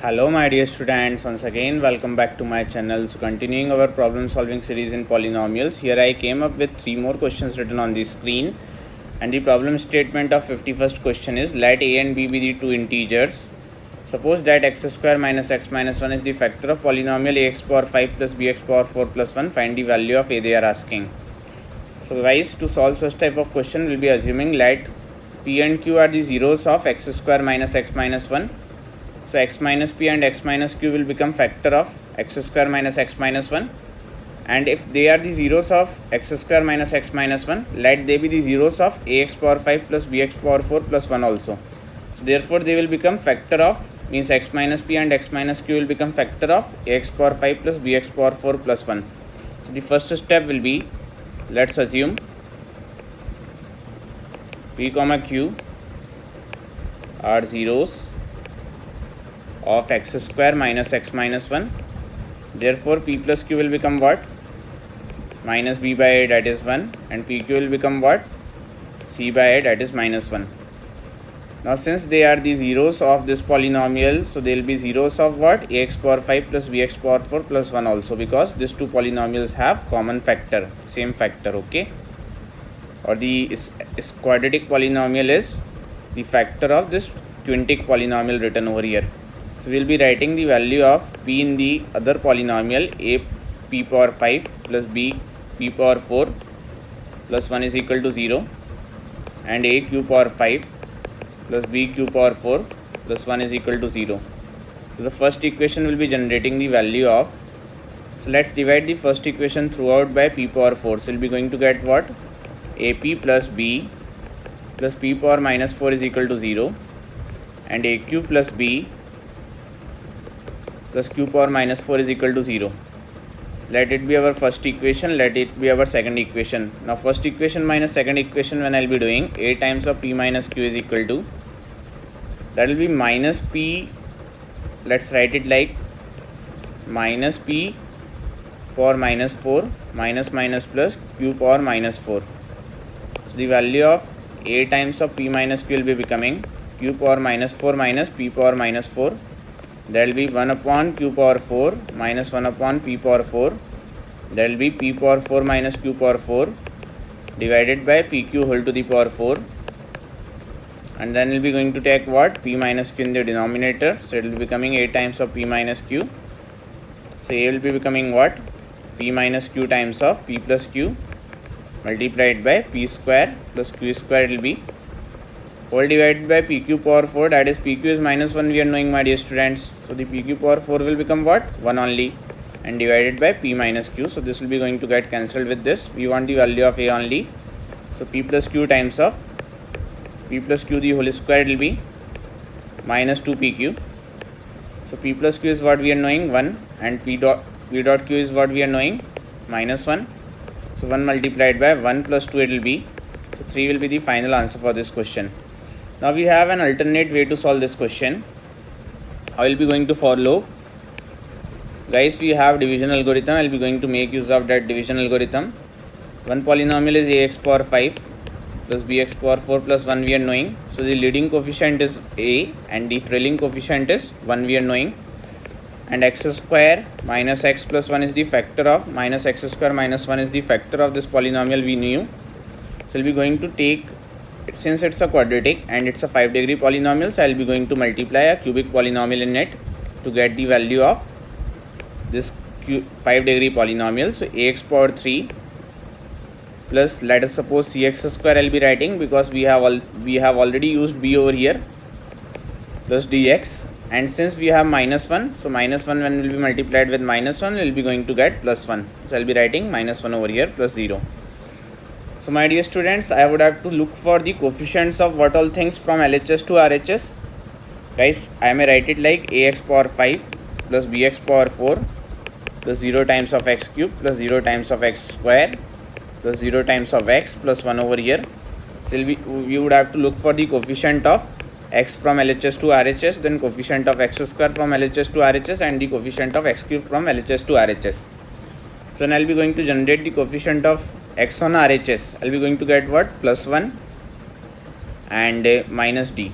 Hello my dear students, once again welcome back to my channel. So continuing our problem solving series in polynomials, here I came up with 3 more questions written on the screen, and the problem statement of 51st question is let a and b be the two integers. Suppose that x square minus x minus 1 is the factor of polynomial ax power 5 plus bx power 4 plus 1. Find the value of a they are asking. So guys, to solve such type of question, we'll be assuming let p and q are the zeros of x square minus x minus 1. So x minus p and x minus q will become factor of x square minus x minus 1, and if they are the zeros of x square minus x minus 1, let they be the zeros of ax power 5 plus bx power 4 plus 1 also. So therefore they will become factor of, means x minus p and x minus q will become factor of ax power 5 plus bx power 4 plus 1. So the first step will be, let's assume p comma q are zeros of x square minus x minus 1. Therefore p plus q will become what? Minus b by a, that is 1, and pq will become what? C by a, that is minus 1. Now since they are the zeros of this polynomial, so they will be zeros of what? Ax power 5 plus bx power 4 plus 1 also, because these two polynomials have common factor, same factor, okay? Or the quadratic polynomial is the factor of this quintic polynomial written over here. So we will be writing the value of p in the other polynomial a p power 5 plus b p power 4 plus 1 is equal to 0, and a q power 5 plus b q power 4 plus 1 is equal to 0. So the first equation will be generating the value of, so let's divide the first equation throughout by p power 4. So we'll be going to get what? ap plus b plus p power minus 4 is equal to 0, and aq plus b plus q power minus 4 is equal to 0. Let it be our first equation, let it be our second equation. Now first equation minus second equation, when I will be doing, a times of p minus q is equal to, that will be minus p, let's write it like minus p power minus 4 minus minus plus q power minus 4. So the value of a times of p minus q will be becoming q power minus 4 minus p power minus 4. That will be 1 upon q power 4 minus 1 upon p power 4. That will be p power 4 minus q power 4 divided by pq whole to the power 4. And then we'll be going to take what? P minus q in the denominator. So it will be becoming a times of p minus q. So a will be becoming what? P minus q times of p plus q multiplied by p square plus q square will be whole divided by pq power 4, that is pq is minus 1, we are knowing, my dear students. So the pq power 4 will become what? 1 only, and divided by p minus q. So this will be going to get cancelled with this. We want the value of a only. So p plus q times of p plus q the whole square will be minus 2pq. So p plus q is what we are knowing, 1, and p dot q is what we are knowing, minus 1. So 1 multiplied by 1 plus 2 it will be. So 3 will be the final answer for this question. Now we have an alternate way to solve this question. I will be going to follow. Guys, we have division algorithm. I will be going to make use of that division algorithm. One polynomial is ax power 5 plus bx power 4 plus 1 we are knowing. So the leading coefficient is a and the trailing coefficient is 1 we are knowing. And x square minus x plus 1 is the factor of, minus x square minus 1 is the factor of this polynomial we knew. So we'll be going to take, since it's a quadratic and it's a 5-degree polynomial, so I'll be going to multiply a cubic polynomial in it to get the value of this 5-degree polynomial. So ax power 3 plus, let us suppose cx square I'll be writing, because we have already used b over here, plus dx, and since we have minus 1, so minus 1 when will be multiplied with minus 1, we'll be going to get plus 1. So I'll be writing minus 1 over here plus 0. So my dear students, I would have to look for the coefficients of what all things from LHS to RHS. Guys, I may write it like ax power 5 plus bx power 4 plus 0 times of x cube plus 0 times of x square plus 0 times of x plus 1 over here. So we would have to look for the coefficient of x from LHS to RHS, then coefficient of x square from LHS to RHS, and the coefficient of x cube from LHS to RHS. So now I'll be going to generate the coefficient of x on RHS. I'll be going to get what? Plus 1 and minus d.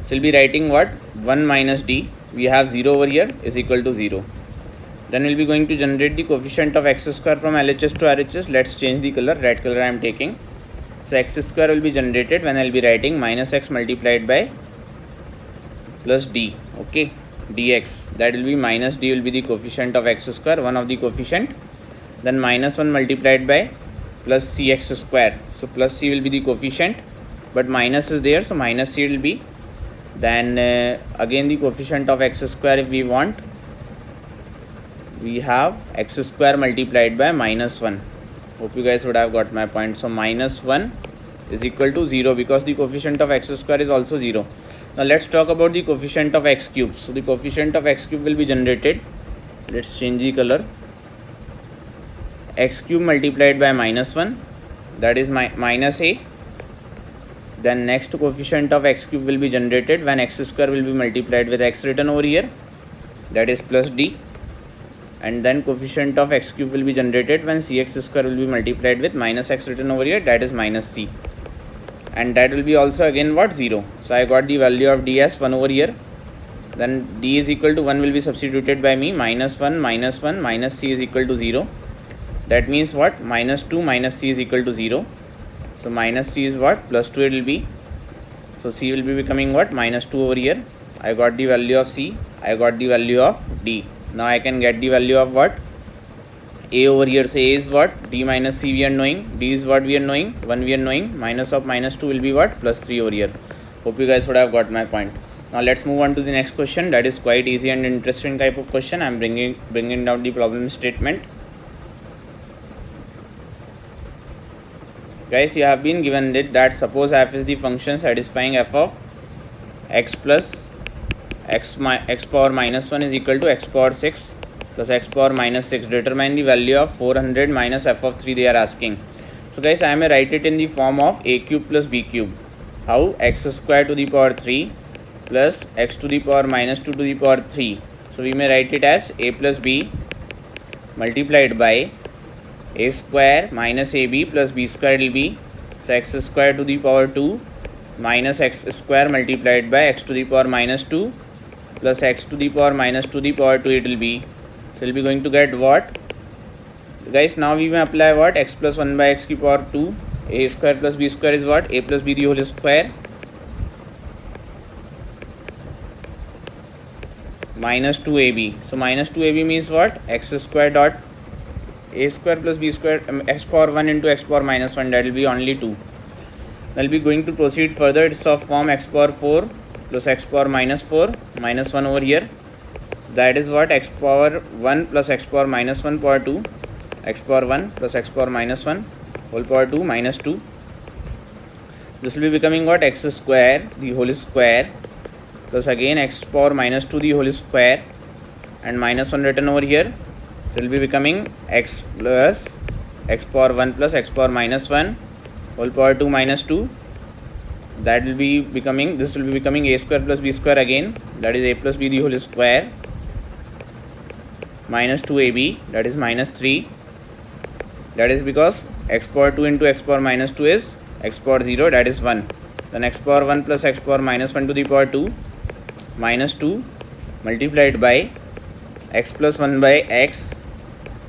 So we'll be writing what? 1 minus d, we have 0 over here, is equal to 0. Then we'll be going to generate the coefficient of x square from LHS to RHS. Let's change the color. Red color I am taking. So x square will be generated when I'll be writing minus x multiplied by plus d. Okay, dx. That will be minus d will be the coefficient of x square, one of the coefficient. Then minus 1 multiplied by plus cx square. So plus c will be the coefficient, but minus is there, so minus c will be. Then again the coefficient of x square, if we want, we have x square multiplied by minus 1. Hope you guys would have got my point. So minus 1 is equal to 0 because the coefficient of x square is also 0. Now let's talk about the coefficient of x cube. So the coefficient of x cube will be generated. Let's change the color. X cube multiplied by minus 1, that is minus a. Then next coefficient of x cube will be generated when x square will be multiplied with x written over here, that is plus d. And then coefficient of x cube will be generated when cx square will be multiplied with minus x written over here, that is minus c. And that will be also again what, 0. So I got the value of d as 1 over here. Then d is equal to 1 will be substituted by me. Minus 1 minus 1 minus c is equal to 0. That means what, minus 2 minus c is equal to 0. So minus c is what, plus 2 it will be. So c will be becoming what, minus 2 over here. I got the value of c. I got the value of d. Now I can get the value of what, a over here. So a is what, d minus c we are knowing, d is what we are knowing, 1 we are knowing, minus of minus 2 will be what, plus 3 over here. Hope you guys would have got my point. Now let's move on to the next question. That is quite easy and interesting type of question. I am bringing down the problem statement. Guys, you have been given it that suppose f is the function satisfying f of x plus x power minus 1 is equal to x power 6 plus x power minus 6. Determine the value of 400 minus f of 3 they are asking. So guys, I may write it in the form of a cube plus b cube. How? X square to the power 3 plus x to the power minus 2 to the power 3. So we may write it as a plus b multiplied by a square minus ab plus b square will be, so x square to the power 2 minus x square multiplied by x to the power minus 2 plus x to the power minus 2 to the power 2 it will be. So we'll be going to get what, guys, now we may apply what, x plus 1 by x to the power 2, a square plus b square is what, a plus b the whole square minus 2ab. So minus 2ab means what, x square dot a square plus b square x power 1 into x power minus 1, that will be only 2. Then we'll be going to proceed further. It's of form x power 4 plus x power minus 4 minus 1 over here. So that is what, x power 1 plus x power minus 1 power 2, x power 1 plus x power minus 1 whole power 2 minus 2. This will be becoming what, x square the whole square plus again x power minus 2 the whole square and minus 1 written over here. So it will be becoming x plus x power 1 plus x power minus 1 whole power 2 minus 2. That will be becoming, this will be becoming a square plus b square again, that is a plus b the whole square minus 2ab, that is minus 3. That is because x power 2 into x power minus 2 is x power 0, that is 1. Then x power 1 plus x power minus 1 to the power 2 minus 2 multiplied by x plus 1 by x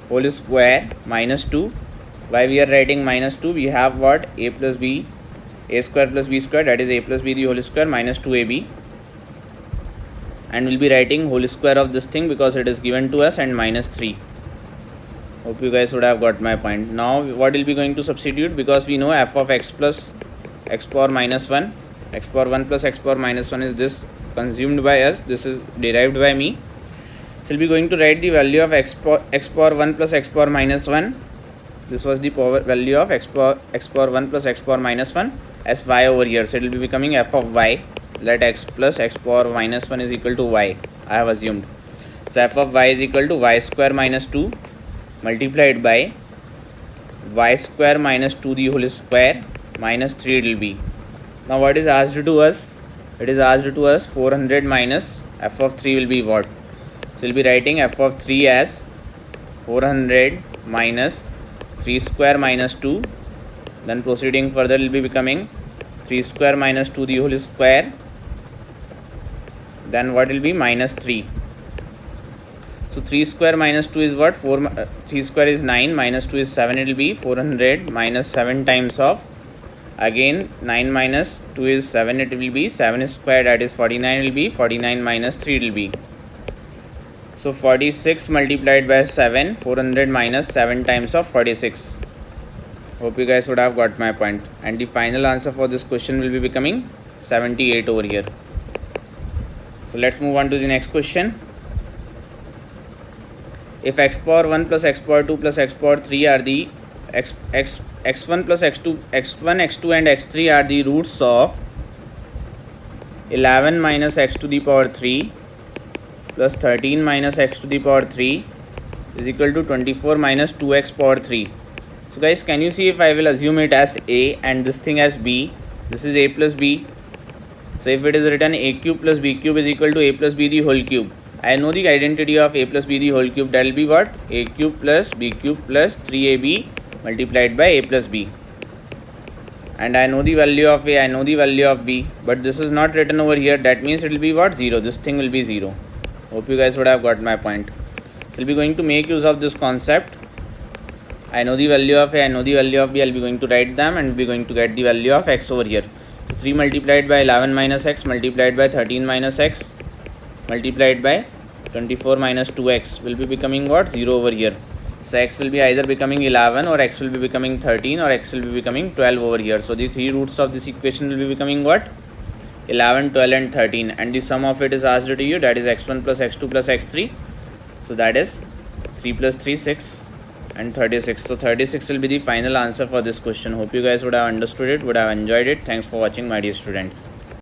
whole square minus 2. Why we are writing minus 2? We have what, a plus b, a square plus b square, that is a plus b the whole square minus 2ab, and we'll be writing whole square of this thing because it is given to us, and minus 3. Hope you guys would have got my point. Now what will be going to substitute, because we know f of x plus x power minus 1, x power 1 plus x power minus 1 is this consumed by us, this is derived by me. So we'll be going to write the value of x power 1 plus x power minus 1. This was the value of x power 1 plus x power minus 1 as y over here. So it will be becoming f of y. Let x plus x power minus 1 is equal to y, I have assumed. So f of y is equal to y square minus 2 multiplied by y square minus 2 the whole square minus 3 it will be. Now what is asked to us? It is asked to us 400 minus f of 3 will be what? So we'll be writing f of 3 as 400 minus 3 square minus 2. Then proceeding further will be becoming 3 square minus 2 the whole square. then what will be minus 3. So 3 square minus 2 is what? 3 square is 9, minus 2 is 7, it will be 400 minus 7 times of, again 9 minus 2 is 7, it will be 7 square, that is 49, it will be 49 minus 3 it will be. So 46 multiplied by 7, 400 minus 7 times of 46. Hope you guys would have got my point. And the final answer for this question will be becoming 78 over here. So let's move on to the next question. If x power 1 plus x power 2 plus x power 3 are the x1 plus x2, x2 and x3 are the roots of 11 minus x to the power 3 plus 13 minus x to the power 3 is equal to 24 minus 2x power 3. So guys, can you see if I will assume it as a and this thing as b, this is a plus b. So if it is written a cube plus b cube is equal to a plus b the whole cube, I know the identity of a plus b the whole cube, that will be what? A cube plus b cube plus 3ab multiplied by a plus b. And I know the value of a, I know the value of b, but this is not written over here, that means it will be what? 0. This thing will be 0. Hope you guys would have got my point. So we'll be going to make use of this concept. I know the value of a, I know the value of b, I'll be going to write them and be going to get the value of x over here. So 3 multiplied by 11 minus x multiplied by 13 minus x multiplied by 24 minus 2x will be becoming what? 0 over here. So x will be either becoming 11 or x will be becoming 13 or x will be becoming 12 over here. So the three roots of this equation will be becoming what? 11, 12 and 13, and the sum of it is asked to you, that is x1 plus x2 plus x3. So that is 3 plus 3, 6 and 36. So 36 will be the final answer for this question. Hope you guys would have understood it, would have enjoyed it. Thanks for watching, my dear students.